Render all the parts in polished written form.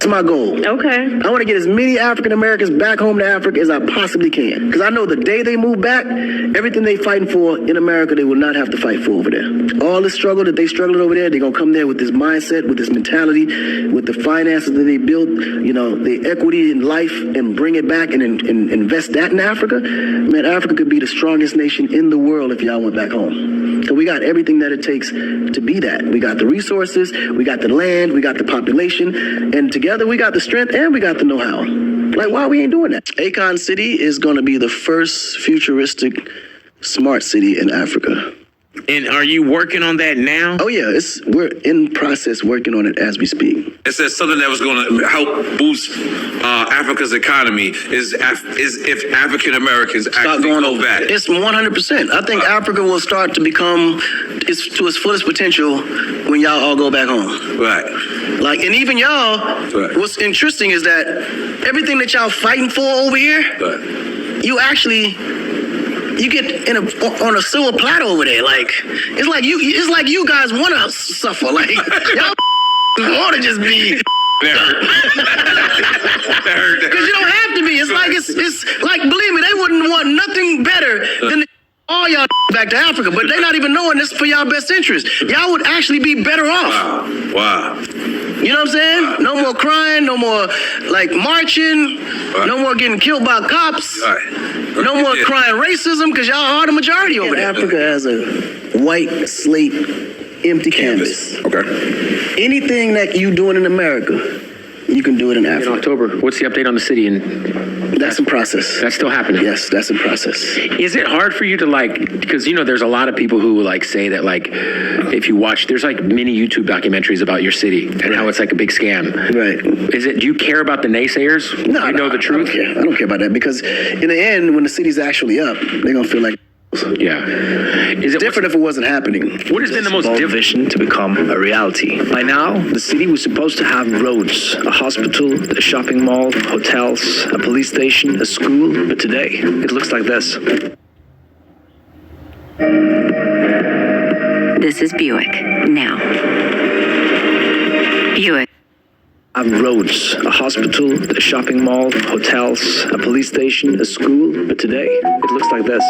my goal. Okay. I want to get as many African Americans back home to Africa as I possibly can. Because I know the day they move back, everything they fighting for in America, they will not have to fight for over there. All the struggle that they struggled over there, they're going to come there with this mindset, with this mentality, with the finances that they built, you know, the equity in life, and bring it back and invest that in Africa. Man, Africa could be the strongest nation in the world if y'all went back home. So we got everything that it takes to be that. We got the resources, we got the land, we got the population, and together we got the strength and we got the know-how. Like, why we ain't doing that? Akon City is going to be the first futuristic smart city in Africa. And are you working on that now? Oh yeah, we're in process working on it as we speak. It says something that was going to help boost Africa's economy is if African Americans actually going go over back. It's 100%. I think Africa will start to become to its fullest potential when y'all all go back home. Right. Like, and even y'all, Right. What's interesting is that everything that y'all fighting for over here, Right. you actually, you get on a silver platter over there. Like, it's like you guys want to suffer. Like, y'all want to just be. Because you don't have to be. It's like it's like, believe me, they wouldn't want nothing better than all y'all back to Africa. But they're not even knowing this for y'all best interest. Y'all would actually be better off. Wow. You know what I'm saying? No more crying, no more like marching, no more getting killed by cops, no more crying racism because y'all are the majority over there. Africa has a white slate, empty canvas. Okay. Anything that you doing in America, you can do it in In Africa. October, what's the update on the city? And That's in process. that's still happening. Yes, that's in process. Is it hard for you to because there's a lot of people who say that if you watch, there's mini YouTube documentaries about your city and how it's a big scam. Right. Do you care about the naysayers? No, you know the truth? I don't care about that because in the end, when the city's actually up, they're gonna feel like. Yeah. Is it Different if it wasn't happening. What has been the most bold difficult? vision to become a reality. By now, the city was supposed to have roads, a hospital, a shopping mall, hotels, a police station, a school, but today, it looks like this. This is Buick. Now. Buick. Have roads, a hospital, a shopping mall, hotels, a police station, a school, but today, it looks like this.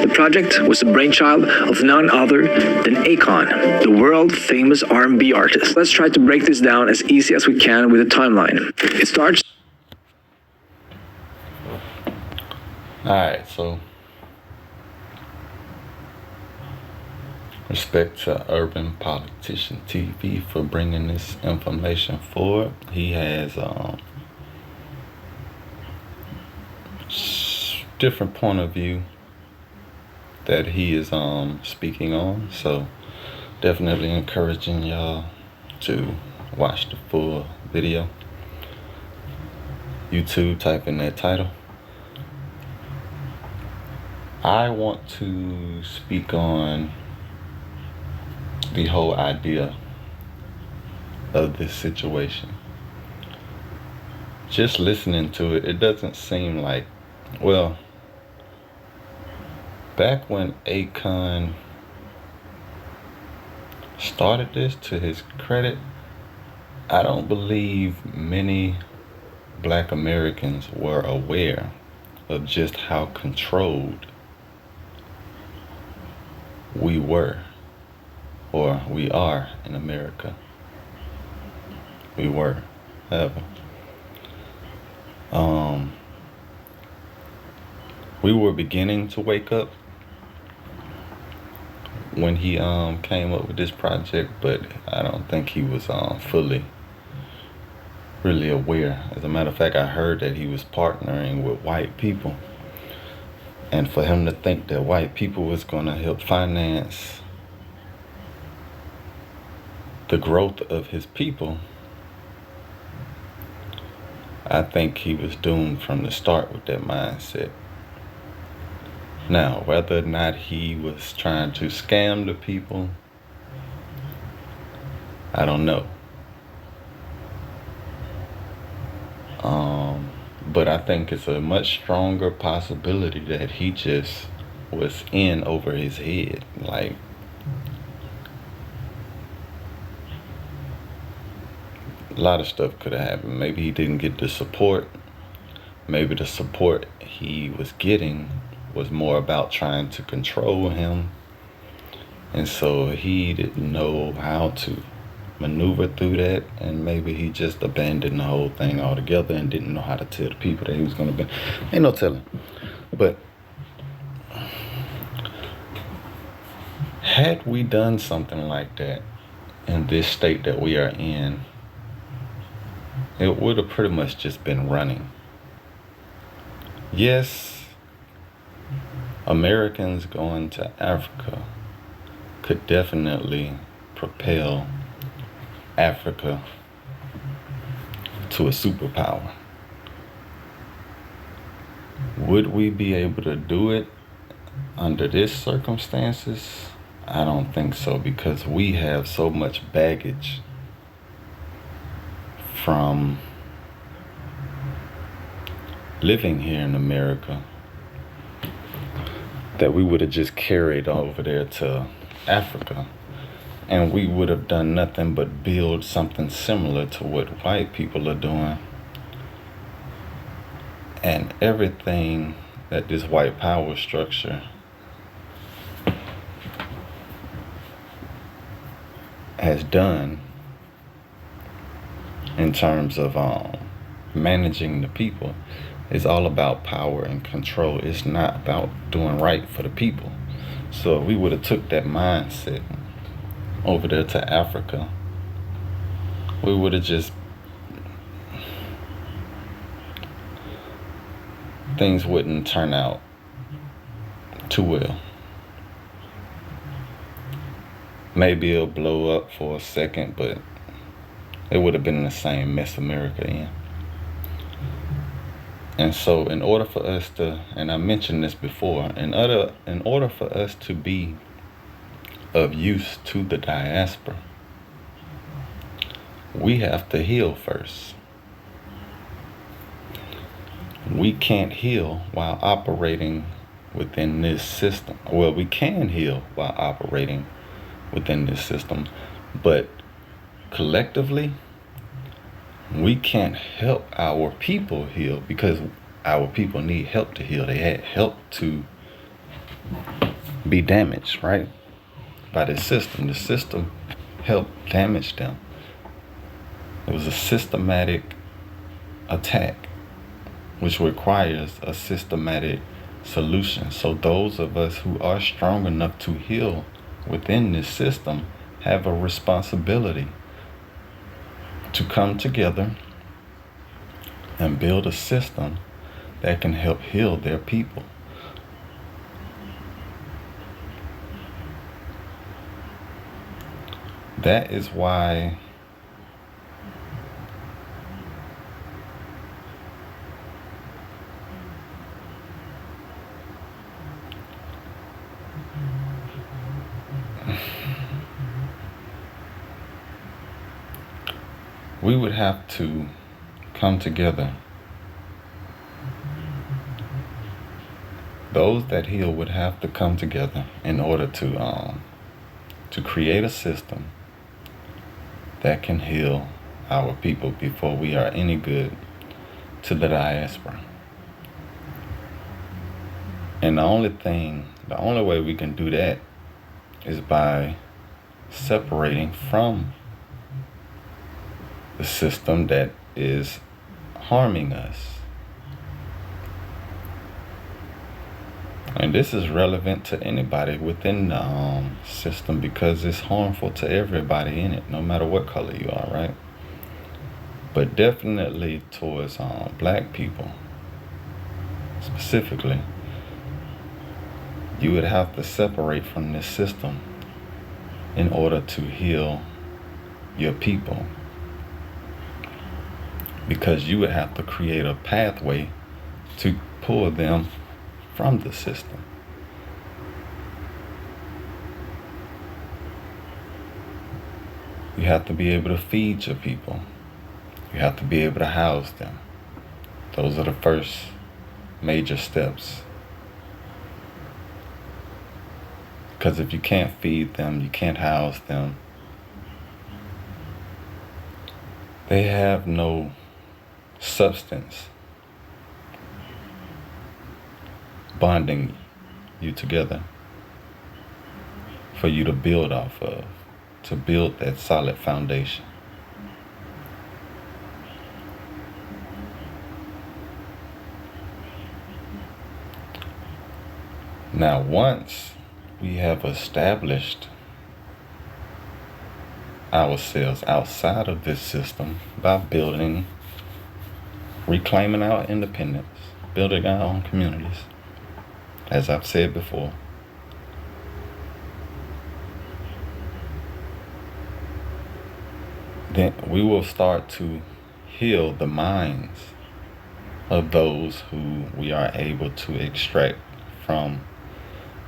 The project was the brainchild of none other than Akon, the world-famous R&B artist. Let's try to break this down as easy as we can with a timeline. It starts. All right, so respect to Urban Politician TV for bringing this information forward. He has different point of view that he is speaking on, so definitely encouraging y'all to watch the full video. YouTube, type in that title. I want to speak on the whole idea of this situation. Just listening to it, it doesn't seem like, well, back when Akon started this, to his credit, I don't believe many Black Americans were aware of just how controlled we were, or we are in America. We were, however. We were beginning to wake up when he came up with this project, but I don't think he was fully really aware. As a matter of fact, I heard that he was partnering with white people, and for him to think that white people was going to help finance the growth of his people, I think he was doomed from the start with that mindset. Now, whether or not he was trying to scam the people, I don't know. But I think it's a much stronger possibility that he just was in over his head. Like, A lot of stuff could have happened. Maybe he didn't get the support. Maybe the support he was getting was more about trying to control him. And so he didn't know how to maneuver through that. And maybe he just abandoned the whole thing altogether and didn't know how to tell the people that he was going to be. Ain't no telling. But had we done something like that in this state that we are in, it would have pretty much just been running. Yes, Americans going to Africa could definitely propel Africa to a superpower. Would we be able to do it under these circumstances? I don't think so, because we have so much baggage from living here in America that we would have just carried over there to Africa, and we would have done nothing but build something similar to what white people are doing. And everything that this white power structure has done in terms of managing the people is all about power and control. It's not about doing right for the people. So if we would have took that mindset over there to Africa, we would have just, things wouldn't turn out too well. Maybe it'll blow up for a second, but it would have been the same mess America in. And so in order for us to, and I mentioned this before, in order for us to be of use to the diaspora, we have to heal first. We can't heal while operating within this system. Well, we can heal while operating within this system, but collectively, we can't help our people heal, because our people need help to heal. They had help to be damaged, right? By the system. The system helped damage them. It was a systematic attack, which requires a systematic solution. So those of us who are strong enough to heal within this system have a responsibility to come together and build a system that can help heal their people. That is why we would have to come together. Those that heal would have to come together in order to create a system that can heal our people before we are any good to the diaspora. And the only way we can do that is by separating from the system that is harming us. And this is relevant to anybody within the system, because it's harmful to everybody in it, no matter what color you are, right? But definitely towards black people specifically, you would have to separate from this system in order to heal your people, because you would have to create a pathway to pull them from the system. You have to be able to feed your people. You have to be able to house them. Those are the first major steps. Because if you can't feed them, you can't house them, They have no substance bonding you together for you to build off of, to build that solid foundation. Now, once we have established ourselves outside of this system by building, reclaiming our independence, building our own communities, as I've said before, then we will start to heal the minds of those who we are able to extract from.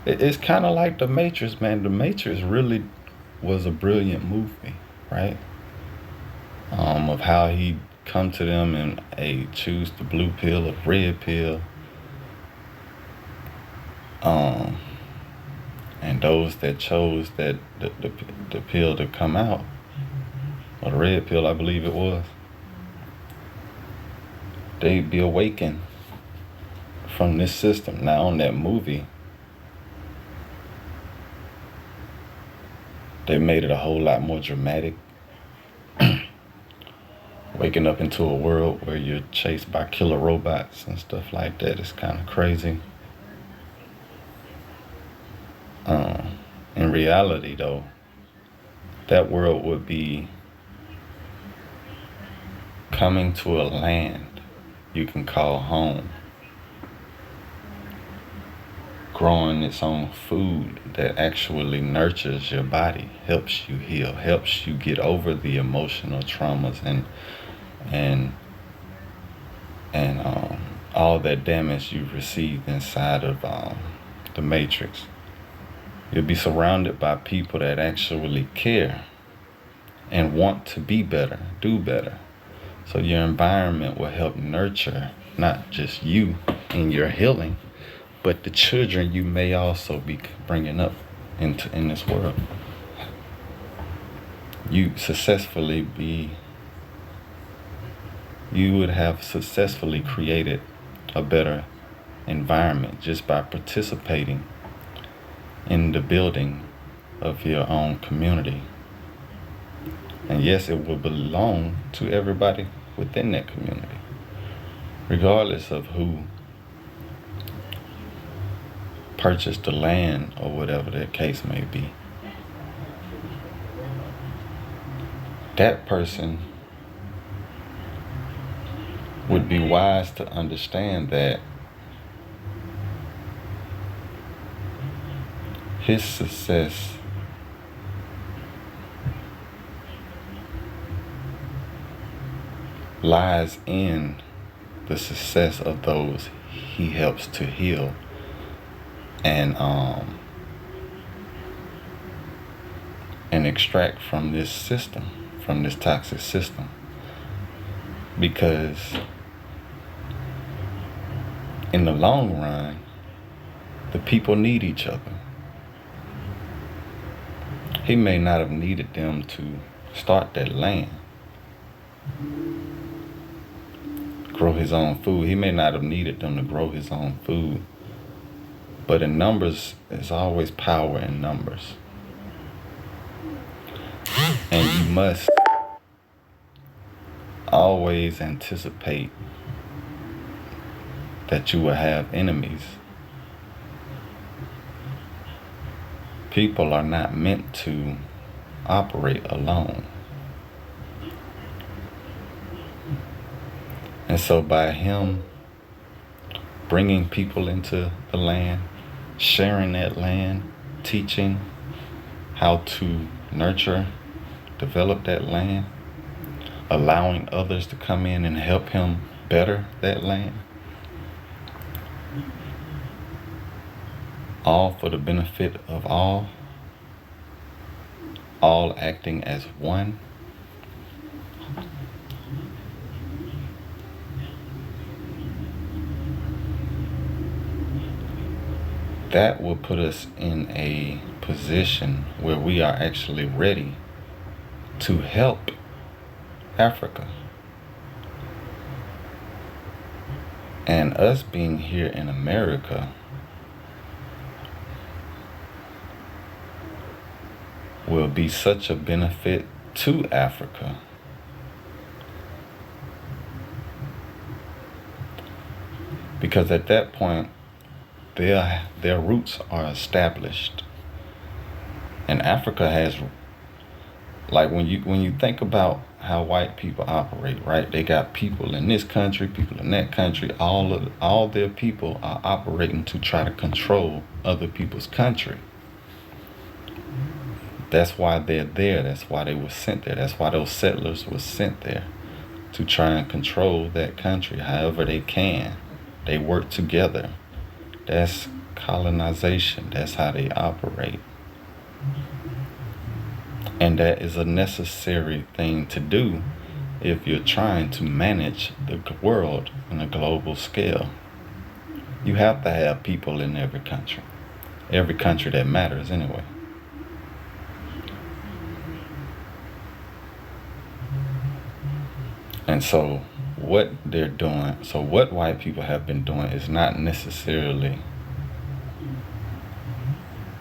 It's kind of like The Matrix, man. The Matrix really was a brilliant movie, right? Of how he come to them and choose the blue pill or red pill. And those that chose that the pill to come out, or the red pill, I believe it was, they'd be awakened from this system. Now, on that movie, they made it a whole lot more dramatic. Waking up into a world where you're chased by killer robots and stuff like that is kind of crazy. In reality, though, that world would be coming to a land you can call home, growing its own food that actually nurtures your body, helps you heal, helps you get over the emotional traumas and all that damage you've received inside of the Matrix. You'll be surrounded by people that actually care and want to be better, do better. So your environment will help nurture not just you in your healing, but the children you may also be bringing up in this world. You would have successfully created a better environment just by participating in the building of your own community. And yes, it will belong to everybody within that community, regardless of who purchased the land or whatever the case may be. That person would be wise to understand that his success lies in the success of those he helps to heal and extract from this system, from this toxic system. Because in the long run, the people need each other. He may not have needed them to start that land, grow his own food. He may not have needed them to grow his own food. But in numbers, there's always power in numbers. And you must always anticipate that you will have enemies. People are not meant to operate alone. And so by him bringing people into the land, sharing that land, teaching how to nurture, develop that land, allowing others to come in and help him better that land, all for the benefit of all acting as one. That will put us in a position where we are actually ready to help Africa. And us being here in America will be such a benefit to Africa. Because at that point, their roots are established. And Africa has, like, when you think about how white people operate, right? They got people in this country, people in that country. All their people are operating to try to control other people's country. That's why they're there. That's why they were sent there. That's why those settlers were sent there, to try and control that country however they can. They work together. That's colonization. That's how they operate. And that is a necessary thing to do if you're trying to manage the world on a global scale. You have to have people in every country that matters anyway. And so what they're doing, so what white people have been doing is not necessarily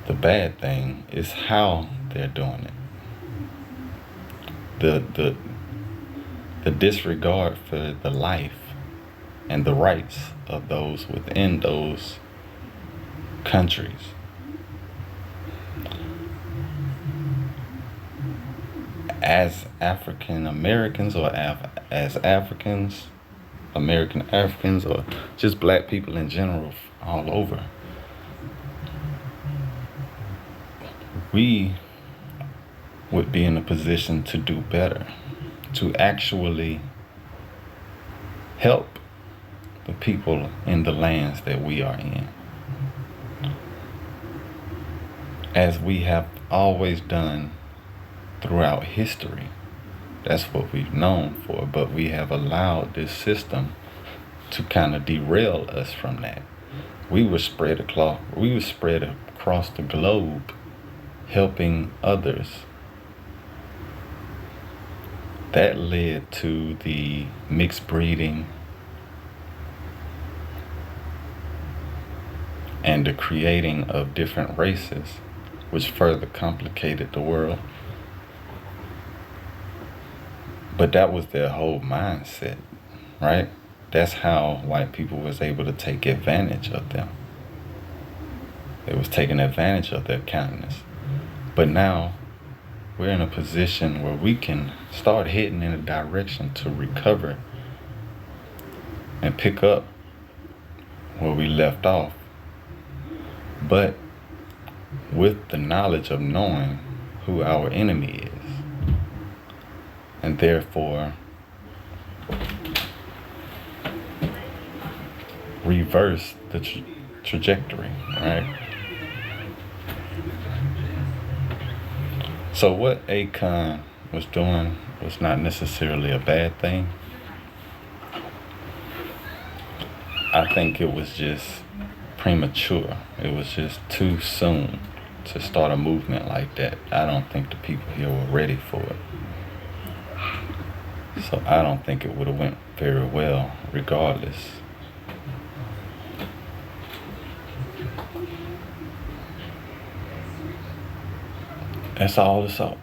the bad thing, is how they're doing it. The disregard for the life and the rights of those within those countries. As African Americans, or as Africans, American Africans, or just black people in general all over, we would be in a position to do better, to actually help the people in the lands that we are in, as we have always done throughout history. That's what we've known for, but we have allowed this system to kind of derail us from that. We were spread across the globe, helping others. That led to the mixed breeding and the creating of different races, which further complicated the world. But that was their whole mindset, right? That's how white people was able to take advantage of them. They was taking advantage of their kindness. But now we're in a position where we can start heading in a direction to recover and pick up where we left off. But with the knowledge of knowing who our enemy is, and therefore reverse the trajectory, right? So what Akon was doing was not necessarily a bad thing. I think it was just premature. It was just too soon to start a movement like that. I don't think the people here were ready for it. So I don't think it would have went very well regardless. That's all it's up.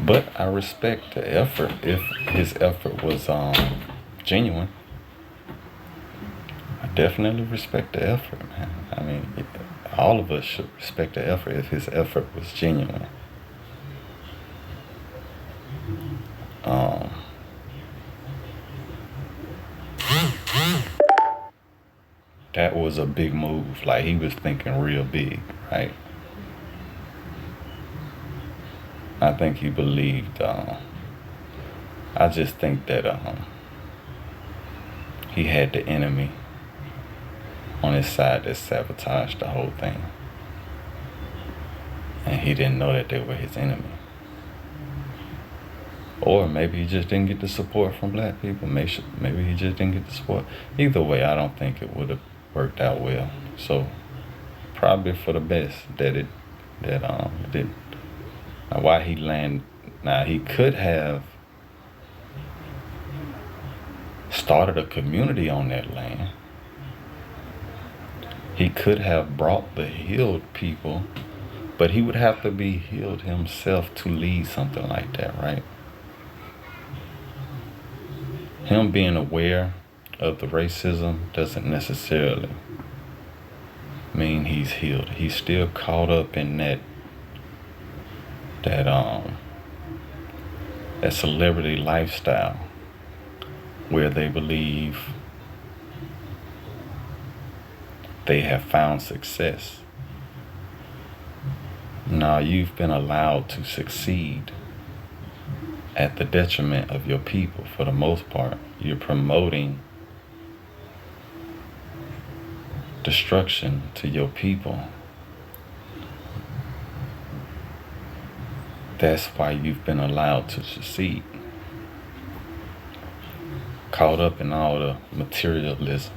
But I respect the effort if his effort was genuine. I definitely respect the effort, man. I mean, all of us should respect the effort if his effort was genuine. That was a big move. Like, he was thinking real big, right? I think he believed, I just think that he had the enemy on his side that sabotaged the whole thing. and he didn't know that they were his enemy. Or maybe he just didn't get the support from black people. Maybe he just didn't get the support. Either way, I don't think it would have worked out well. So probably for the best that it didn't. Now why he landed? Now he could have started a community on that land. He could have brought the healed people, but he would have to be healed himself to lead something like that, right? Him being aware of the racism doesn't necessarily mean he's healed. He's still caught up in that celebrity lifestyle where they believe they have found success. Now you've been allowed to succeed at the detriment of your people. For the most part, you're promoting destruction to your people. That's why you've been allowed to succeed. Caught up in all the materialism,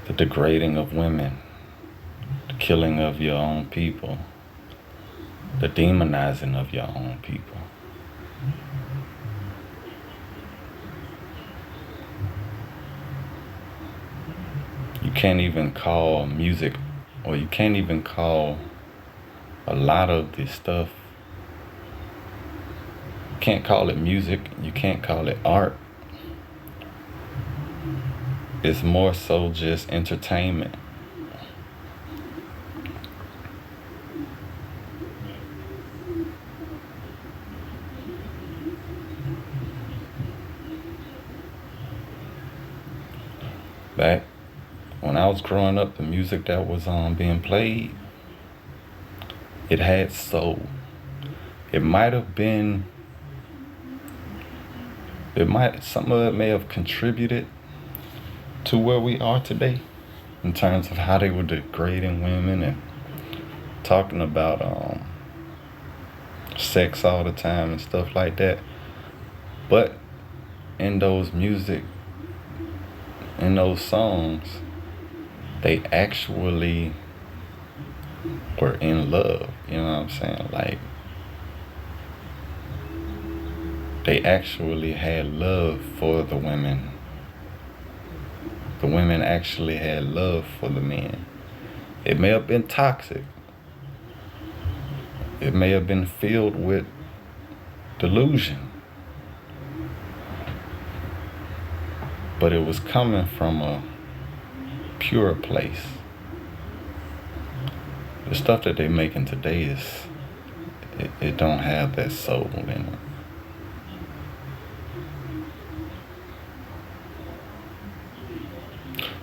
the degrading of women, the killing of your own people, the demonizing of your own people. You can't even call music, or you can't even call a lot of this stuff. You can't call it music, you can't call it art. It's more so just entertainment. Back when I was growing up, the music that was being played, it had soul. Some of it may have contributed to where we are today in terms of how they were degrading women and talking about sex all the time and stuff like that. But in those songs, they actually were in love. You know what I'm saying? Like, they actually had love for the women. The women actually had love for the men. It may have been toxic. It may have been filled with delusion. But it was coming from a pure place. The stuff that they're making today it don't have that soul in it.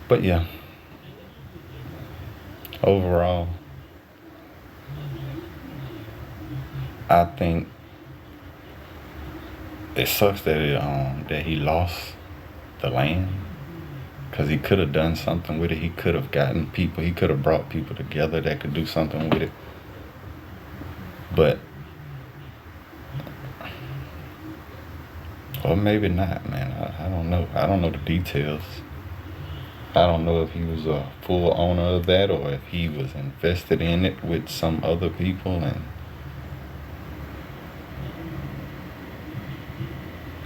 But yeah, overall, I think it sucks that he lost the land, because he could have done something with it. He could have gotten people, he could have brought people together that could do something with it. But, or maybe not, man. I don't know. I don't know the details. I don't know if he was a full owner of that or if he was invested in it with some other people, and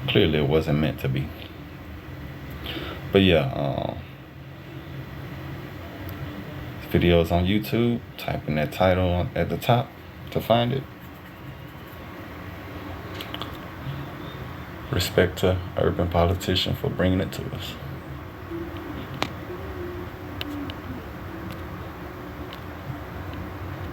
clearly it wasn't meant to be. But yeah, this video is on YouTube. Type in that title at the top to find it. Respect to Urban Politician for bringing it to us.